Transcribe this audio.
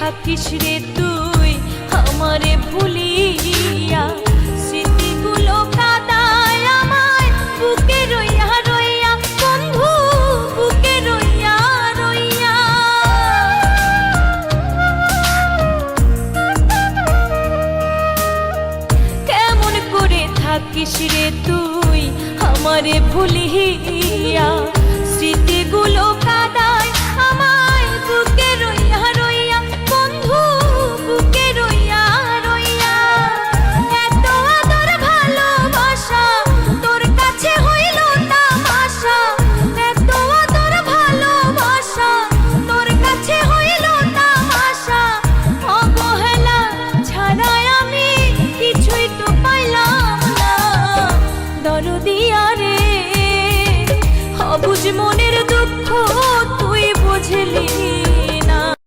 থাকিস রে তুই আমারে ভুলিয়া, স্মৃতিগুলো কাদায় আমায় বুকে রইয়া রইয়া, বন্ধু বুকে রইয়া রইয়া। কেমন করে থাকিস রে তুই আমারে ভুলিয়া,